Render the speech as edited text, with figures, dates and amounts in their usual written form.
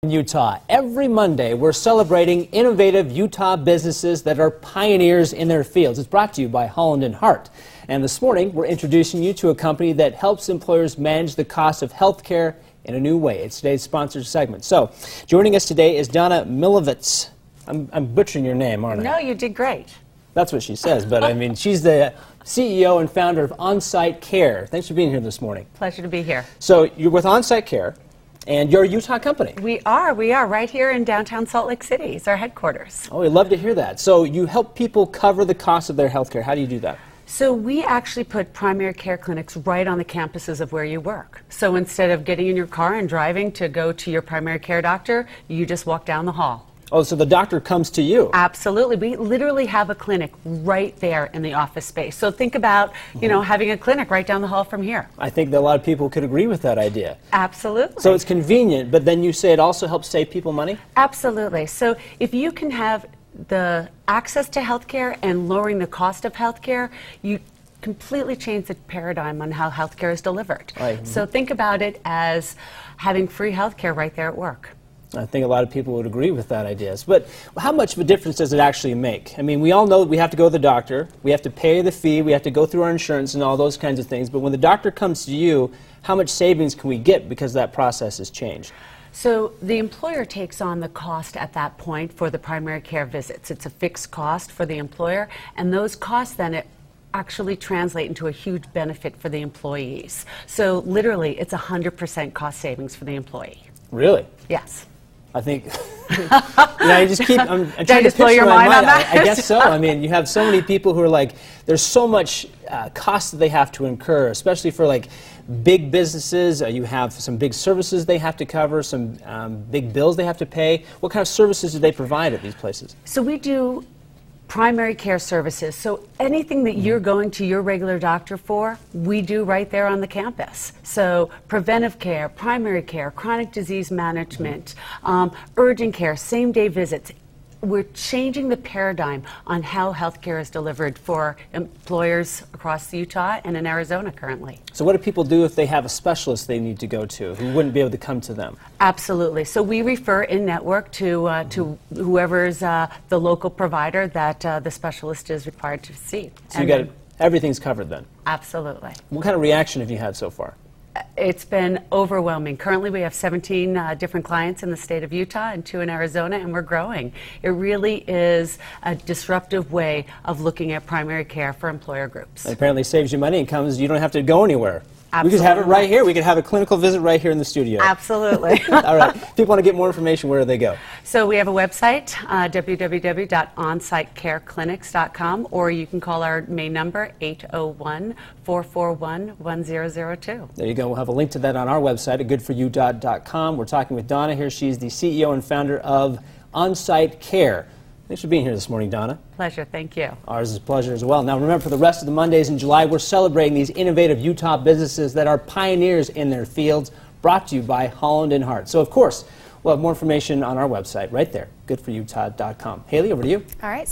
In Utah. Every Monday, we're celebrating innovative Utah businesses that are pioneers in their fields. It's brought to you by Holland Hart. And this morning, we're introducing you to a company that helps employers manage the cost of health care in a new way. It's today's sponsored segment. So, joining us today is Donna Milovitz. I'm butchering your name, aren't I? No, you did great. That's what she says, but I mean, she's the CEO and founder of OnSite Care. Thanks for being here this morning. Pleasure to be here. So, you're with OnSite Care. And you're a Utah company. We are right here in downtown Salt Lake City. It's our headquarters. Oh, we'd love to hear that. So you help people cover the cost of their health care. How do you do that? So we actually put primary care clinics right on the campuses of where you work. So instead of getting in your car and driving to go to your primary care doctor, you just walk down the hall. Oh, so the doctor comes to you? Absolutely. We literally have a clinic right there in the office space. So think about, you know, having a clinic right down the hall from here. I think that a lot of people could agree with that idea. Absolutely. So it's convenient, but then you say it also helps save people money? Absolutely. So if you can have the access to healthcare and lowering the cost of healthcare, you completely change the paradigm on how healthcare is delivered. Right. So think about it as having free healthcare right there at work. I think a lot of people would agree with that idea. But how much of a difference does it actually make? I mean, we all know that we have to go to the doctor, we have to pay the fee, we have to go through our insurance and all those kinds of things. But when the doctor comes to you, how much savings can we get because that process has changed? So the employer takes on the cost at that point for the primary care visits. It's a fixed cost for the employer, and those costs then actually translate into a huge benefit for the employees. So literally, it's 100% cost savings for the employee. Really? Yes. I think, I just keep, I'm trying to just blow picture your my mind on that? I guess so. I mean, you have so many people who are like, there's so much cost that they have to incur, especially for like big businesses. You have some big services they have to cover, some big bills they have to pay. What kind of services do they provide at these places? So we do primary care services. So anything that you're going to your regular doctor for, we do right there on the campus. So preventive care, primary care, chronic disease management, urgent care, same-day visits. We're changing the paradigm on how healthcare is delivered for employers across Utah and in Arizona currently. So what do people do if they have a specialist they need to go to who wouldn't be able to come to them? Absolutely. So we refer in-network to whoever's the local provider that the specialist is required to see. So you got everything's covered then? Absolutely. What kind of reaction have you had so far? It's been overwhelming. Currently, we have 17 different clients in the state of Utah and 2 in Arizona, and we're growing. It really is a disruptive way of looking at primary care for employer groups. It apparently saves you money and you don't have to go anywhere. Absolutely. We could have it right here. We could have a clinical visit right here in the studio. Absolutely. All right. If people want to get more information, where do they go? So we have a website, www.onsitecareclinics.com, or you can call our main number, 801-441-1002. There you go. We'll have a link to that on our website at goodforyou.com. We're talking with Donna here. She's the CEO and founder of OnSite Care. Thanks for being here this morning, Donna. Pleasure. Thank you. Ours is a pleasure as well. Now, remember, for the rest of the Mondays in July, we're celebrating these innovative Utah businesses that are pioneers in their fields, brought to you by Holland Hart. So, of course, we'll have more information on our website right there, goodforyou.com. Haley, over to you. All right.